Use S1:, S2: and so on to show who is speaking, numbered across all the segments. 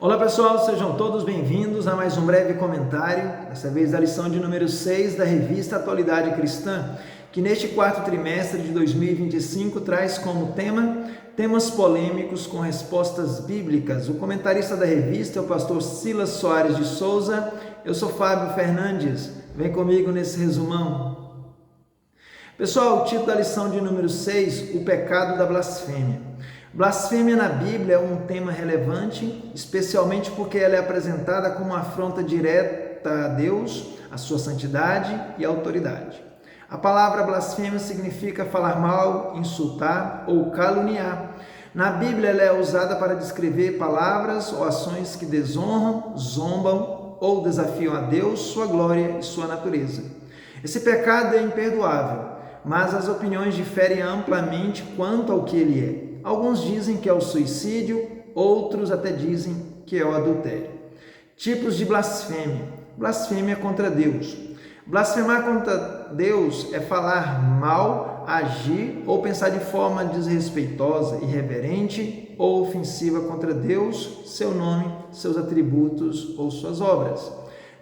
S1: Olá pessoal, sejam todos bem-vindos a mais um breve comentário, dessa vez da lição de número 6 da revista Atualidade Cristã, que neste quarto trimestre de 2025 traz como tema temas polêmicos com respostas bíblicas. O comentarista da revista é o pastor Silas Soares de Souza. Eu sou Fábio Fernandes, vem comigo nesse resumão. Pessoal, o título da lição de número 6, o pecado da blasfêmia. Blasfêmia na Bíblia é um tema relevante, especialmente porque ela é apresentada como uma afronta direta a Deus, a sua santidade e autoridade. A palavra blasfêmia significa falar mal, insultar ou caluniar. Na Bíblia ela é usada para descrever palavras ou ações que desonram, zombam ou desafiam a Deus, sua glória e sua natureza. Esse pecado é imperdoável, mas as opiniões diferem amplamente quanto ao que ele é. Alguns dizem que é o suicídio, outros até dizem que é o adultério. Tipos de blasfêmia. Blasfêmia contra Deus. Blasfemar contra Deus é falar mal, agir ou pensar de forma desrespeitosa, irreverente ou ofensiva contra Deus, seu nome, seus atributos ou suas obras.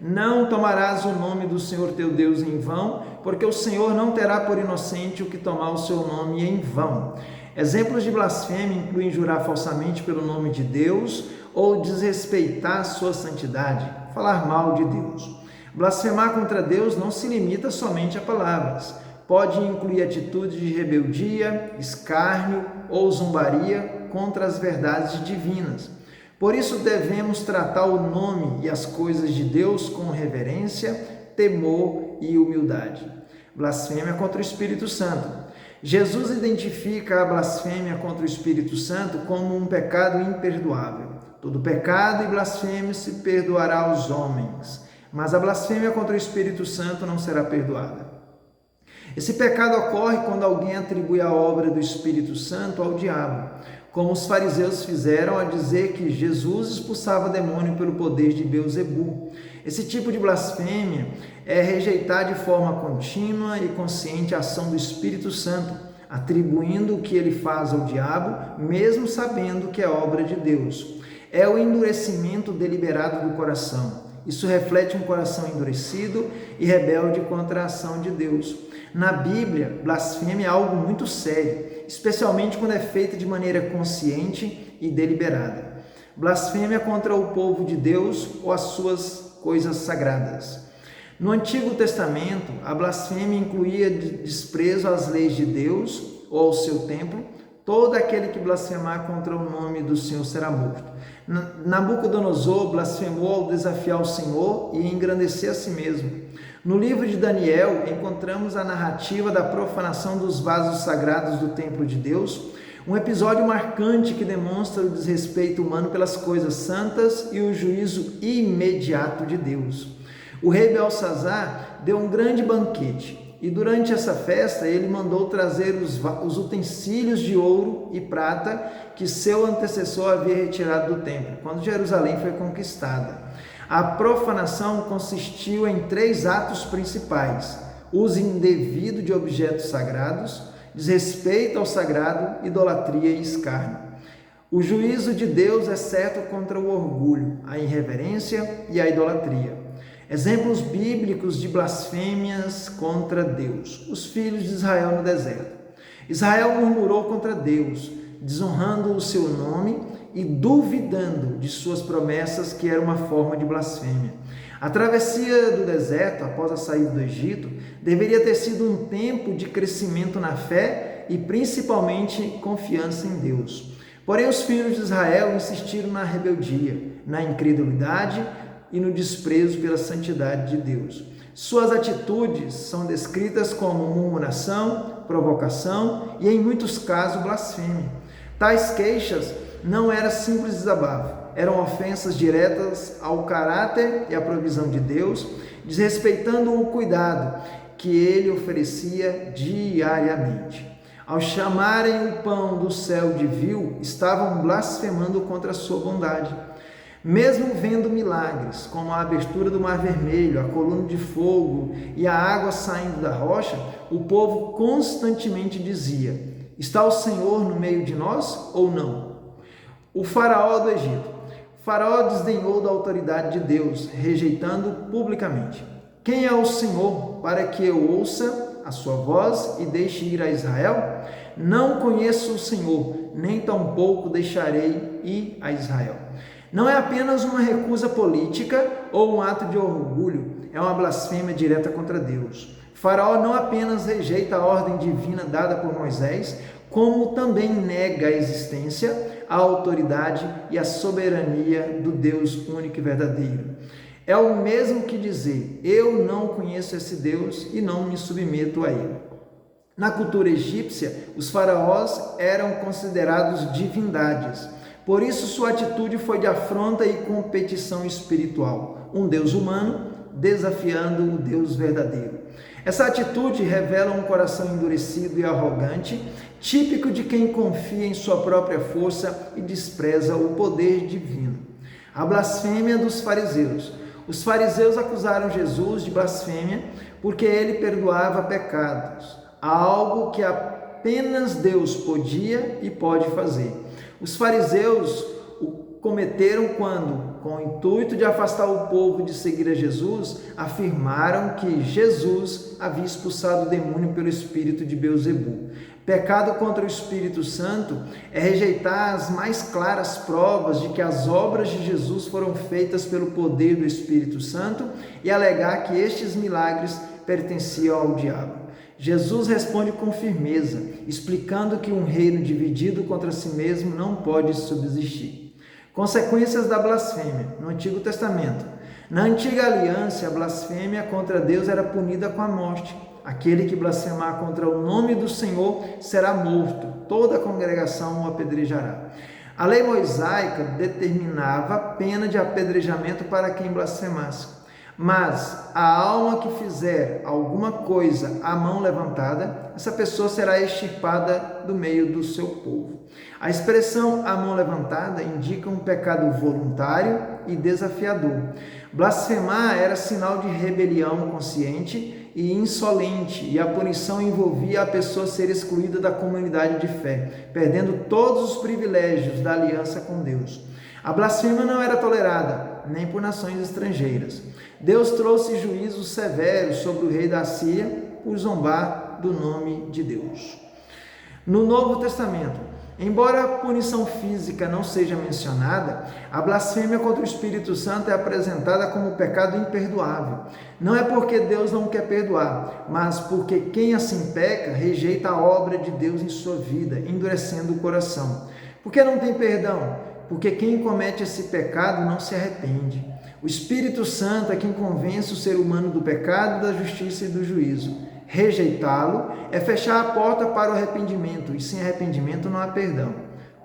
S1: Não tomarás o nome do Senhor teu Deus em vão, porque o Senhor não terá por inocente o que tomar o seu nome em vão. Exemplos de blasfêmia incluem jurar falsamente pelo nome de Deus ou desrespeitar sua santidade, falar mal de Deus. Blasfemar contra Deus não se limita somente a palavras. Pode incluir atitudes de rebeldia, escárnio ou zombaria contra as verdades divinas. Por isso devemos tratar o nome e as coisas de Deus com reverência, temor e humildade. Blasfêmia contra o Espírito Santo. Jesus identifica a blasfêmia contra o Espírito Santo como um pecado imperdoável. Todo pecado e blasfêmia se perdoará aos homens, mas a blasfêmia contra o Espírito Santo não será perdoada. Esse pecado ocorre quando alguém atribui a obra do Espírito Santo ao diabo, como os fariseus fizeram ao dizer que Jesus expulsava demônio pelo poder de Beelzebu. Esse tipo de blasfêmia é rejeitar de forma contínua e consciente a ação do Espírito Santo, atribuindo o que ele faz ao diabo, mesmo sabendo que é obra de Deus. É o endurecimento deliberado do coração. Isso reflete um coração endurecido e rebelde contra a ação de Deus. Na Bíblia, blasfêmia é algo muito sério, especialmente quando é feita de maneira consciente e deliberada. Blasfêmia contra o povo de Deus ou as suas coisas sagradas. No Antigo Testamento, a blasfêmia incluía desprezo às leis de Deus ou ao seu templo. Todo aquele que blasfemar contra o nome do Senhor será morto. Nabucodonosor blasfemou ao desafiar o Senhor e engrandecer a si mesmo. No livro de Daniel, encontramos a narrativa da profanação dos vasos sagrados do templo de Deus, um episódio marcante que demonstra o desrespeito humano pelas coisas santas e o juízo imediato de Deus. O rei Belsazar deu um grande banquete e durante essa festa ele mandou trazer os utensílios de ouro e prata que seu antecessor havia retirado do templo, quando Jerusalém foi conquistada. A profanação consistiu em 3 atos principais: uso indevido de objetos sagrados, desrespeito ao sagrado, idolatria e escárnio. O juízo de Deus é certo contra o orgulho, a irreverência e a idolatria. Exemplos bíblicos de blasfêmias contra Deus. Os filhos de Israel no deserto. Israel murmurou contra Deus, desonrando o seu nome e duvidando de suas promessas, que era uma forma de blasfêmia. A travessia do deserto, após a saída do Egito, deveria ter sido um tempo de crescimento na fé e principalmente confiança em Deus. Porém, os filhos de Israel insistiram na rebeldia, na incredulidade e no desprezo pela santidade de Deus. Suas atitudes são descritas como murmuração, provocação e, em muitos casos, blasfêmia. Tais queixas não eram simples desabafo, eram ofensas diretas ao caráter e à provisão de Deus, desrespeitando o cuidado que ele oferecia diariamente. Ao chamarem o pão do céu de vil, estavam blasfemando contra a sua bondade. Mesmo vendo milagres, como a abertura do Mar Vermelho, a coluna de fogo e a água saindo da rocha, o povo constantemente dizia: está o Senhor no meio de nós ou não? O faraó do Egito. Faraó desdenhou da autoridade de Deus, rejeitando publicamente. Quem é o Senhor para que eu ouça a sua voz e deixe ir a Israel? Não conheço o Senhor, nem tampouco deixarei ir a Israel. Não é apenas uma recusa política ou um ato de orgulho, é uma blasfêmia direta contra Deus. Faraó não apenas rejeita a ordem divina dada por Moisés, como também nega a existência, a autoridade e a soberania do Deus único e verdadeiro. É o mesmo que dizer: eu não conheço esse Deus e não me submeto a ele. Na cultura egípcia, os faraós eram considerados divindades. Por isso, sua atitude foi de afronta e competição espiritual. Um Deus humano desafiando o Deus verdadeiro. Essa atitude revela um coração endurecido e arrogante, típico de quem confia em sua própria força e despreza o poder divino. A blasfêmia dos fariseus. Os fariseus acusaram Jesus de blasfêmia porque ele perdoava pecados, algo que apenas Deus podia e pode fazer. Os fariseus o cometeram quando, com o intuito de afastar o povo de seguir a Jesus, afirmaram que Jesus havia expulsado o demônio pelo espírito de Beelzebul. Pecado contra o Espírito Santo é rejeitar as mais claras provas de que as obras de Jesus foram feitas pelo poder do Espírito Santo e alegar que estes milagres pertenciam ao diabo. Jesus responde com firmeza, explicando que um reino dividido contra si mesmo não pode subsistir. Consequências da blasfêmia. No Antigo Testamento. Na Antiga Aliança, a blasfêmia contra Deus era punida com a morte. Aquele que blasfemar contra o nome do Senhor será morto. Toda a congregação o apedrejará. A lei mosaica determinava a pena de apedrejamento para quem blasfemasse. Mas a alma que fizer alguma coisa à mão levantada, essa pessoa será extirpada do meio do seu povo. A expressão "à mão levantada" indica um pecado voluntário e desafiador. Blasfemar era sinal de rebelião consciente e insolente, e a punição envolvia a pessoa ser excluída da comunidade de fé, perdendo todos os privilégios da aliança com Deus. A blasfêmia não era tolerada, nem por nações estrangeiras. Deus trouxe juízos severos sobre o rei da Síria por zombar do nome de Deus. No Novo Testamento, embora a punição física não seja mencionada, a blasfêmia contra o Espírito Santo é apresentada como pecado imperdoável. Não é porque Deus não quer perdoar, mas porque quem assim peca rejeita a obra de Deus em sua vida, endurecendo o coração. Por que não tem perdão? Porque quem comete esse pecado não se arrepende. O Espírito Santo é quem convence o ser humano do pecado, da justiça e do juízo. Rejeitá-lo é fechar a porta para o arrependimento, e sem arrependimento não há perdão.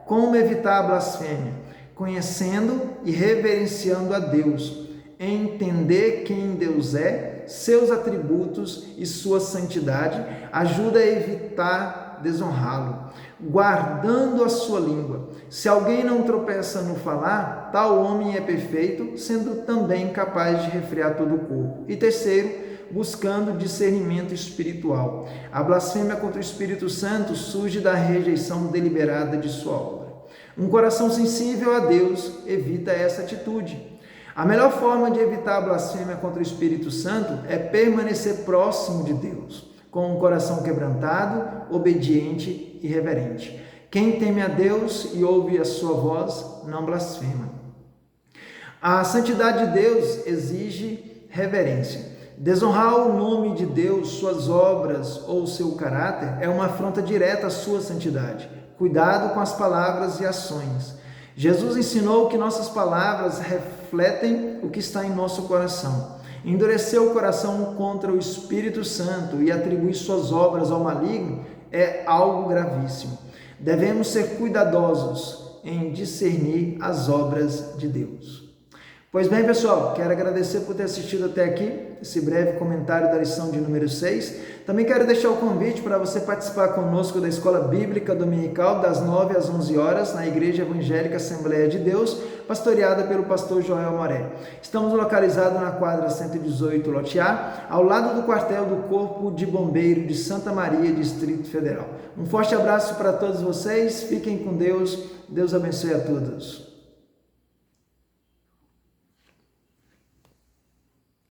S1: Como evitar a blasfêmia? Conhecendo e reverenciando a Deus, entender quem Deus é, seus atributos e sua santidade, ajuda a evitar desonrá-lo, guardando a sua língua. Se alguém não tropeça no falar, tal homem é perfeito, sendo também capaz de refrear todo o corpo. E terceiro, buscando discernimento espiritual. A blasfêmia contra o Espírito Santo surge da rejeição deliberada de sua obra. Um coração sensível a Deus evita essa atitude. A melhor forma de evitar a blasfêmia contra o Espírito Santo é permanecer próximo de Deus, com um coração quebrantado, obediente e reverente. Quem teme a Deus e ouve a sua voz, não blasfema. A santidade de Deus exige reverência. Desonrar o nome de Deus, suas obras ou seu caráter é uma afronta direta à sua santidade. Cuidado com as palavras e ações. Jesus ensinou que nossas palavras refletem o que está em nosso coração. Endurecer o coração contra o Espírito Santo e atribuir suas obras ao maligno é algo gravíssimo. Devemos ser cuidadosos em discernir as obras de Deus. Pois bem, pessoal, quero agradecer por ter assistido até aqui esse breve comentário da lição de número 6. Também quero deixar o convite para você participar conosco da Escola Bíblica Dominical das 9 às 11 horas na Igreja Evangélica Assembleia de Deus, pastoreada pelo pastor Joel Moré. Estamos localizados na quadra 118, lote A, ao lado do quartel do Corpo de Bombeiro de Santa Maria, Distrito Federal. Um forte abraço para todos vocês, fiquem com Deus, Deus abençoe a todos.